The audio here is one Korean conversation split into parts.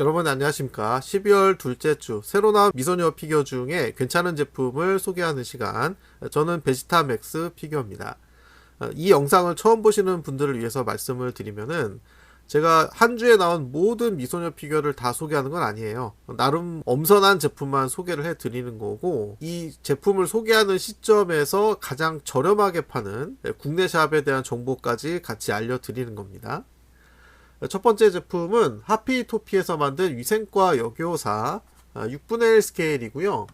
여러분 안녕하십니까. 12월 둘째 주 새로 나온 미소녀 피규어 중에 괜찮은 제품을 소개하는 시간, 저는 베지타 맥스 피규어입니다. 이 영상을 처음 보시는 분들을 위해서 말씀을 드리면은, 제가 한 주에 나온 모든 미소녀 피규어를 다 소개하는 건 아니에요. 나름 엄선한 제품만 소개를 해 드리는 거고, 이 제품을 소개하는 시점에서 가장 저렴하게 파는 국내 샵에 대한 정보까지 같이 알려드리는 겁니다. 첫 번째 제품은 하피토피에서 만든 위생과 여교사 6분의 1 스케일이고요.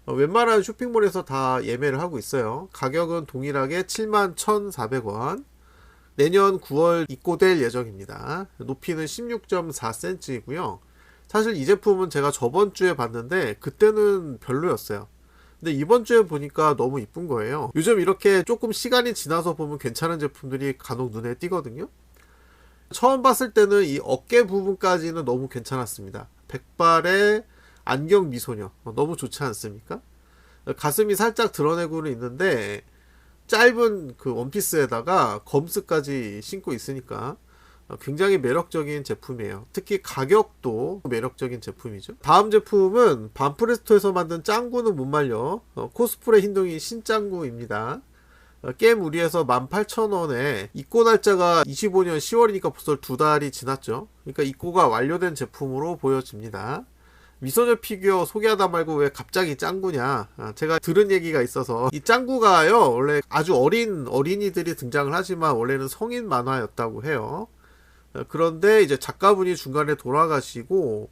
웬만한 쇼핑몰에서 다 예매를 하고 있어요. 가격은 동일하게 71,400원. 내년 9월 입고될 예정입니다. 높이는 16.4cm이고요. 사실 이 제품은 제가 저번 주에 봤는데 그때는 별로였어요. 근데 이번 주에 보니까 너무 이쁜 거예요. 요즘 이렇게 조금 시간이 지나서 보면 괜찮은 제품들이 간혹 눈에 띄거든요. 처음 봤을 때는 이 어깨 부분까지는 너무 괜찮았습니다. 백발의 안경 미소녀, 너무 좋지 않습니까? 가슴이 살짝 드러내고는 있는데 짧은 그 원피스에다가 검스까지 신고 있으니까 굉장히 매력적인 제품이에요. 특히 가격도 매력적인 제품이죠. 다음 제품은 반프레스토에서 만든 짱구는 못 말려 코스프레 흰둥이 신짱구입니다. 게임 우리에서 18,000원에 입고 날짜가 25년 10월이니까 벌써 2달이 지났죠. 그러니까 입고가 완료된 제품으로 보여집니다. 미소녀 피규어 소개하다 말고 왜 갑자기 짱구냐, 제가 들은 얘기가 있어서, 이 짱구가요 원래 아주 어린 어린이들이 등장을 하지만 원래는 성인 만화였다고 해요. 그런데 이제 작가분이 중간에 돌아가시고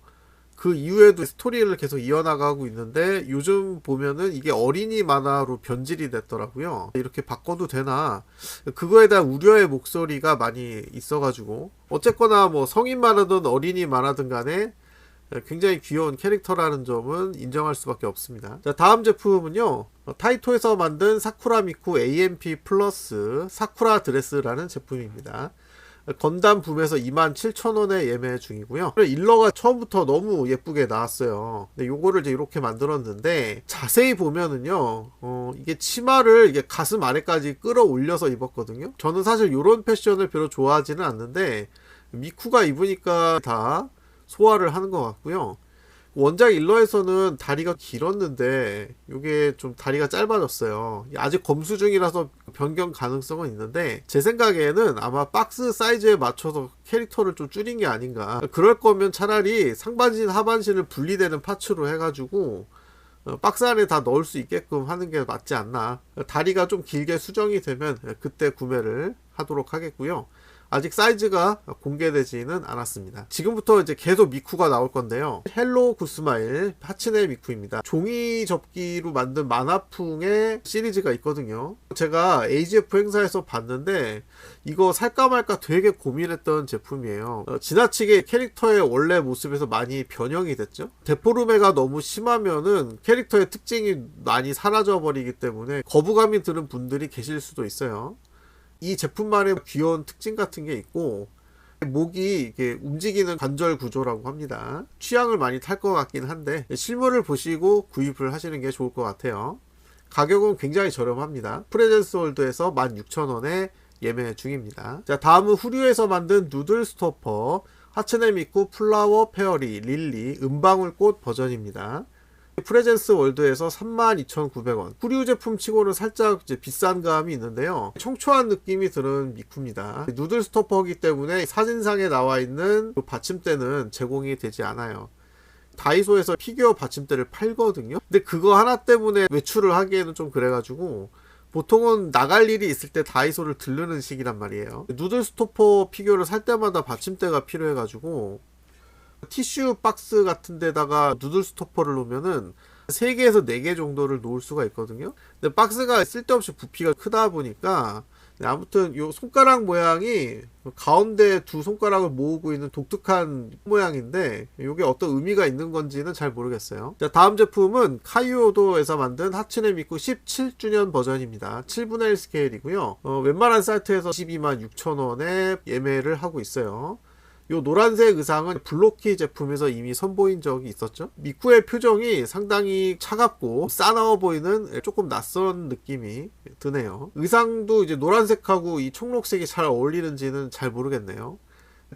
그 이후에도 스토리를 계속 이어나가고 있는데, 요즘 보면은 이게 어린이 만화로 변질이 됐더라고요. 이렇게 바꿔도 되나, 그거에 대한 우려의 목소리가 많이 있어가지고, 어쨌거나 뭐 성인 만화든 어린이 만화든 간에 굉장히 귀여운 캐릭터라는 점은 인정할 수밖에 없습니다. 자, 다음 제품은요, 타이토에서 만든 사쿠라 미쿠 AMP 플러스 사쿠라 드레스라는 제품입니다. 건담 붐에서 27,000원에 예매 중이고요. 일러가 처음부터 너무 예쁘게 나왔어요. 근데 요거를 이제 이렇게 만들었는데, 자세히 보면은요, 이게 치마를 이게 가슴 아래까지 끌어올려서 입었거든요. 저는 사실 요런 패션을 별로 좋아하지는 않는데 미쿠가 입으니까 다 소화를 하는 것 같고요. 원작 일러에서는 다리가 길었는데 이게 좀 다리가 짧아졌어요. 아직 검수 중이라서 변경 가능성은 있는데, 제 생각에는 아마 박스 사이즈에 맞춰서 캐릭터를 좀 줄인 게 아닌가. 그럴 거면 차라리 상반신 하반신을 분리되는 파츠로 해가지고 박스 안에 다 넣을 수 있게끔 하는 게 맞지 않나. 다리가 좀 길게 수정이 되면 그때 구매를 하도록 하겠고요. 아직 사이즈가 공개되지는 않았습니다. 지금부터 이제 계속 미쿠가 나올 건데요. 헬로 굿스마일 하츠네 미쿠입니다. 종이 접기로 만든 만화풍의 시리즈가 있거든요. 제가 AGF 행사에서 봤는데 이거 살까 말까 되게 고민했던 제품이에요. 지나치게 캐릭터의 원래 모습에서 많이 변형이 됐죠. 데포르메가 너무 심하면은 캐릭터의 특징이 많이 사라져 버리기 때문에 거부감이 드는 분들이 계실 수도 있어요. 이 제품만의 귀여운 특징 같은 게 있고, 목이 이게 움직이는 관절 구조라고 합니다. 취향을 많이 탈 것 같긴 한데 실물을 보시고 구입을 하시는 게 좋을 것 같아요. 가격은 굉장히 저렴합니다. 프레젠스 월드에서 16,000원에 예매 중입니다. 자, 다음은 후류에서 만든 누들 스토퍼 하츠네 미쿠 플라워 페어리 릴리 은방울꽃 버전입니다. 프레젠스 월드에서 32,900원. 후류 제품 치고는 살짝 이제 비싼 감이 있는데요. 청초한 느낌이 드는 미쿠입니다. 누들 스토퍼이기 때문에 사진상에 나와 있는 받침대는 제공이 되지 않아요. 다이소에서 피규어 받침대를 팔거든요. 근데 그거 하나 때문에 외출을 하기에는 좀 그래가지고 보통은 나갈 일이 있을 때 다이소를 들르는 식이란 말이에요. 누들 스토퍼 피규어를 살 때마다 받침대가 필요해가지고 티슈 박스 같은 데다가 누들 스토퍼를 놓으면은 3개에서 4개 정도를 놓을 수가 있거든요. 근데 박스가 쓸데없이 부피가 크다 보니까, 아무튼 요 손가락 모양이 가운데 두 손가락을 모으고 있는 독특한 모양인데 이게 어떤 의미가 있는 건지는 잘 모르겠어요. 자, 다음 제품은 카이오도에서 만든 하츠네 미쿠 17주년 버전입니다. 7분의 1 스케일이고요. 웬만한 사이트에서 126,000원에 예매를 하고 있어요. 요 노란색 의상은 블로키 제품에서 이미 선보인 적이 있었죠. 미쿠의 표정이 상당히 차갑고 싸나워 보이는 조금 낯선 느낌이 드네요. 의상도 이제 노란색하고 이 청록색이 잘 어울리는지는 잘 모르겠네요.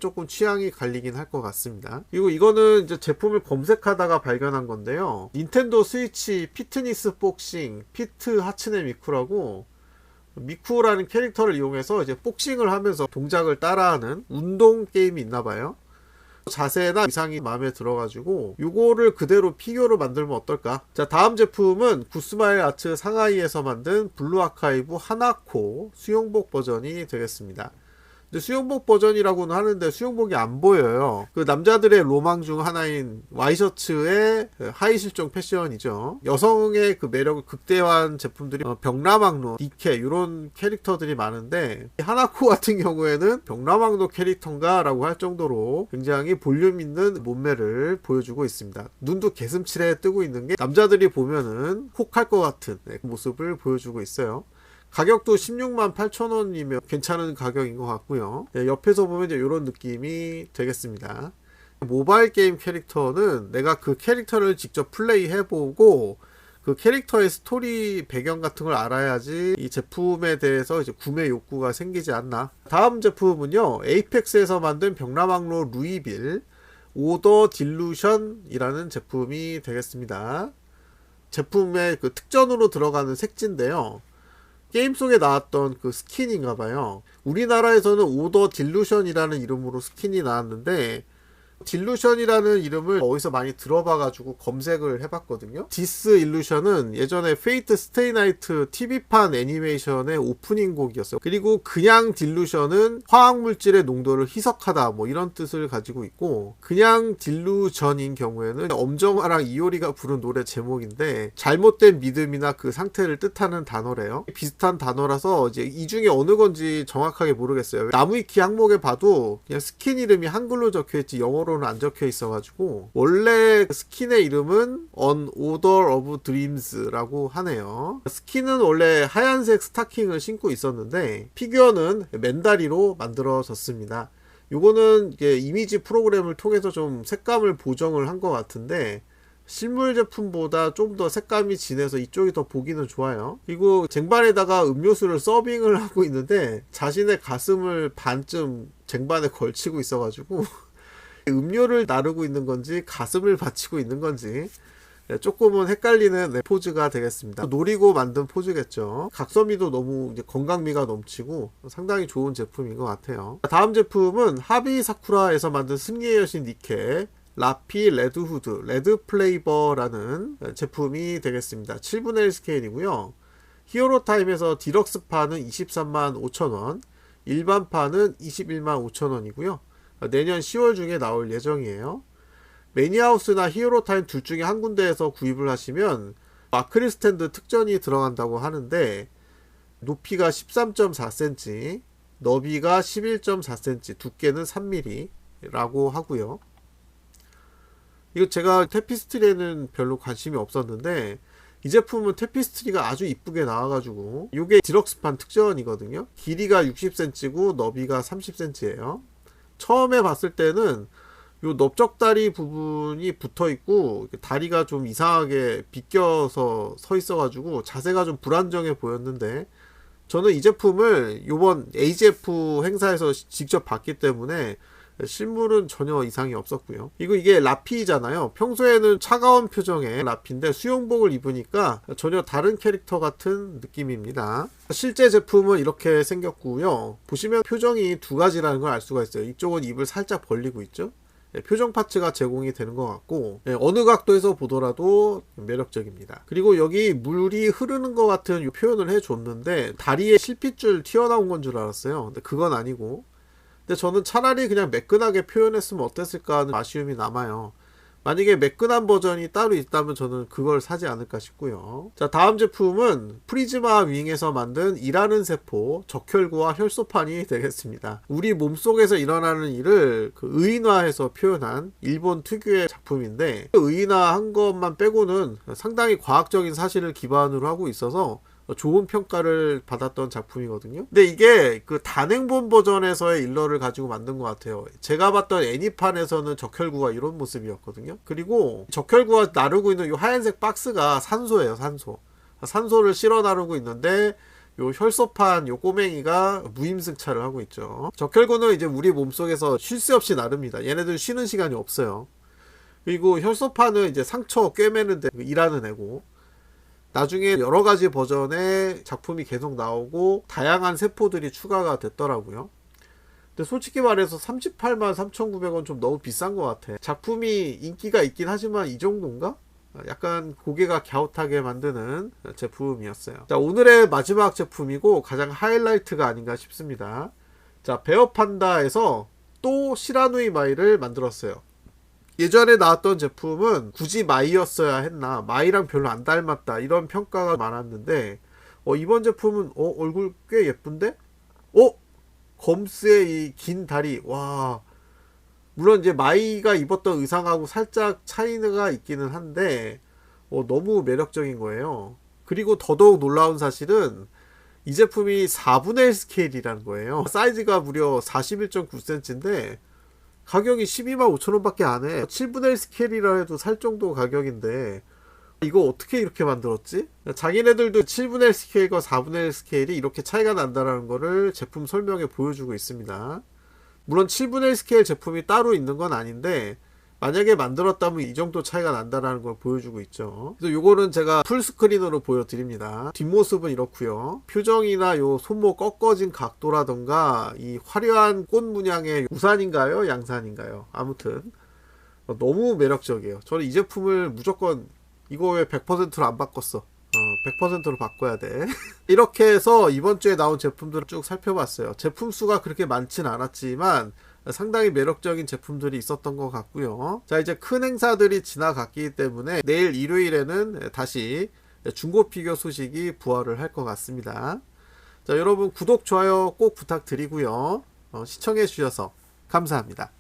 조금 취향이 갈리긴 할 것 같습니다. 그리고 이거는 이제 제품을 검색하다가 발견한 건데요. 닌텐도 스위치 피트니스 복싱 피트 하츠네 미쿠라고, 미쿠라는 캐릭터를 이용해서 이제 복싱을 하면서 동작을 따라하는 운동 게임이 있나봐요. 자세나 의상이 마음에 들어가지고 요거를 그대로 피규어로 만들면 어떨까. 자, 다음 제품은 구스마일 아츠 상하이에서 만든 블루 아카이브 하나코 수영복 버전이 되겠습니다. 근데 수영복 버전이라고는 하는데 수영복이 안 보여요. 그 남자들의 로망 중 하나인 와이셔츠의 하이 실종 패션이죠. 여성의 그 매력을 극대화한 제품들이 벽라망로, 니케 이런 캐릭터들이 많은데, 하나코 같은 경우에는 벽라망로 캐릭터인가 라고 할 정도로 굉장히 볼륨 있는 몸매를 보여주고 있습니다. 눈도 개슴츠레 뜨고 있는 게 남자들이 보면은 혹할 것 같은 모습을 보여주고 있어요. 가격도 168,000원이면 괜찮은 가격인 것 같고요. 옆에서 보면 이제 이런 느낌이 되겠습니다. 모바일 게임 캐릭터는 내가 그 캐릭터를 직접 플레이 해보고 그 캐릭터의 스토리 배경 같은 걸 알아야지 이 제품에 대해서 이제 구매 욕구가 생기지 않나. 다음 제품은요, 에이펙스에서 만든 벽라망로 루이빌 오더 딜루션이라는 제품이 되겠습니다. 제품의 그 특전으로 들어가는 색지인데요, 게임 속에 나왔던 그 스킨인가봐요. 우리나라에서는 오더 딜루션이라는 이름으로 스킨이 나왔는데, 딜루션이라는 이름을 어디서 많이 들어봐가지고 검색을 해봤거든요. 디스 일루션은 예전에 페이트 스테이 나이트 TV판 애니메이션의 오프닝 곡이었어요. 그리고 그냥 딜루션은 화학물질의 농도를 희석하다 뭐 이런 뜻을 가지고 있고, 그냥 딜루전인 경우에는 엄정화랑 이효리가 부른 노래 제목인데 잘못된 믿음이나 그 상태를 뜻하는 단어래요. 비슷한 단어라서 이제 이 중에 어느 건지 정확하게 모르겠어요. 나무위키 항목에 봐도 그냥 스킨 이름이 한글로 적혀있지 영어로는 안 적혀 있어가지고, 원래 스킨의 이름은 On Order of Dreams라고 하네요. 스킨은 원래 하얀색 스타킹을 신고 있었는데 피규어는 맨다리로 만들어졌습니다. 요거는 이게 이미지 프로그램을 통해서 좀 색감을 보정을 한 것 같은데, 실물 제품보다 좀 더 색감이 진해서 이쪽이 더 보기는 좋아요. 그리고 쟁반에다가 음료수를 서빙을 하고 있는데 자신의 가슴을 반쯤 쟁반에 걸치고 있어가지고 음료를 나르고 있는 건지 가슴을 받치고 있는 건지 조금은 헷갈리는 포즈가 되겠습니다. 노리고 만든 포즈겠죠. 각선미도 너무 이제 건강미가 넘치고 상당히 좋은 제품인 것 같아요. 다음 제품은 하비 사쿠라에서 만든 승리의 여신 니케 라피 레드 후드 레드 플레이버라는 제품이 되겠습니다. 7분의 1 스케일이고요. 히어로타임에서 디럭스판은 235,000원, 일반판은 215,000원이고요. 내년 10월 중에 나올 예정이에요. 매니아하우스나 히어로타임 둘 중에 한 군데에서 구입을 하시면 아크릴 스탠드 특전이 들어간다고 하는데, 높이가 13.4cm, 너비가 11.4cm, 두께는 3mm 라고 하고요. 이거 제가 테피스트리에는 별로 관심이 없었는데 이 제품은 테피스트리가 아주 이쁘게 나와가지고, 이게 디럭스판 특전이거든요. 길이가 60cm고 너비가 30cm예요. 처음에 봤을 때는 요 넓적다리 부분이 붙어 있고 다리가 좀 이상하게 비껴서 서 있어 가지고 자세가 좀 불안정해 보였는데, 저는 이 제품을 요번 AGF 행사에서 직접 봤기 때문에 실물은 전혀 이상이 없었고요. 이게 라피잖아요. 평소에는 차가운 표정의 라피인데 수영복을 입으니까 전혀 다른 캐릭터 같은 느낌입니다. 실제 제품은 이렇게 생겼고요. 보시면 표정이 두 가지라는 걸 알 수가 있어요. 이쪽은 입을 살짝 벌리고 있죠. 표정 파츠가 제공이 되는 것 같고, 어느 각도에서 보더라도 매력적입니다. 그리고 여기 물이 흐르는 것 같은 표현을 해줬는데 다리에 실핏줄 튀어나온 건 줄 알았어요. 근데 그건 아니고, 근데 저는 차라리 그냥 매끈하게 표현했으면 어땠을까 하는 아쉬움이 남아요. 만약에 매끈한 버전이 따로 있다면 저는 그걸 사지 않을까 싶고요. 자, 다음 제품은 프리즈마 윙에서 만든 일하는 세포 적혈구와 혈소판이 되겠습니다. 우리 몸속에서 일어나는 일을 의인화해서 표현한 일본 특유의 작품인데, 의인화한 것만 빼고는 상당히 과학적인 사실을 기반으로 하고 있어서 좋은 평가를 받았던 작품이거든요. 근데 이게 그 단행본 버전에서의 일러를 가지고 만든 것 같아요. 제가 봤던 애니판에서는 적혈구가 이런 모습이었거든요. 그리고 적혈구가 나르고 있는 이 하얀색 박스가 산소예요. 산소를 실어 나르고 있는데 요 혈소판 요 꼬맹이가 무임승차를 하고 있죠. 적혈구는 이제 우리 몸속에서 쉴 새 없이 나릅니다. 얘네들 쉬는 시간이 없어요. 그리고 혈소판은 이제 상처 꿰매는데 일하는 애고, 나중에 여러가지 버전의 작품이 계속 나오고 다양한 세포들이 추가가 됐더라고요. 근데 솔직히 말해서 38만 3,900원 좀 너무 비싼 것 같아. 작품이 인기가 있긴 하지만 이 정도인가? 약간 고개가 갸웃하게 만드는 제품이었어요. 자, 오늘의 마지막 제품이고 가장 하이라이트가 아닌가 싶습니다. 자, 베어판다에서 또 시라누이 마이를 만들었어요. 예전에 나왔던 제품은 굳이 마이였어야 했나, 마이랑 별로 안 닮았다, 이런 평가가 많았는데 이번 제품은 얼굴 꽤 예쁜데? 검스의 이 긴 다리, 와, 물론 이제 마이가 입었던 의상하고 살짝 차이가 있기는 한데 너무 매력적인 거예요. 그리고 더더욱 놀라운 사실은 이 제품이 4분의 1 스케일이라는 거예요. 사이즈가 무려 41.9cm인데 가격이 125,000원 밖에 안해. 7분의 1 스케일이라 해도 살 정도 가격인데 이거 어떻게 이렇게 만들었지? 자기네들도 7분의 1 스케일과 4분의 1 스케일이 이렇게 차이가 난다는 거를 제품 설명에 보여주고 있습니다. 물론 7분의 1 스케일 제품이 따로 있는 건 아닌데 만약에 만들었다면 이 정도 차이가 난다는 걸 보여주고 있죠. 그래서 요거는 제가 풀스크린으로 보여드립니다. 뒷모습은 이렇고요. 표정이나 요 손목 꺾어진 각도라던가 이 화려한 꽃 문양의 우산인가요? 양산인가요? 아무튼 너무 매력적이에요. 저는 이 제품을 무조건 이거 왜 100%로 안 바꿨어? 100%로 바꿔야 돼. 이렇게 해서 이번 주에 나온 제품들을 쭉 살펴봤어요. 제품 수가 그렇게 많진 않았지만 상당히 매력적인 제품들이 있었던 것 같고요. 자, 이제 큰 행사들이 지나갔기 때문에 내일 일요일에는 다시 중고 피규어 소식이 부활을 할 것 같습니다. 자, 여러분 구독, 좋아요 꼭 부탁드리고요. 시청해 주셔서 감사합니다.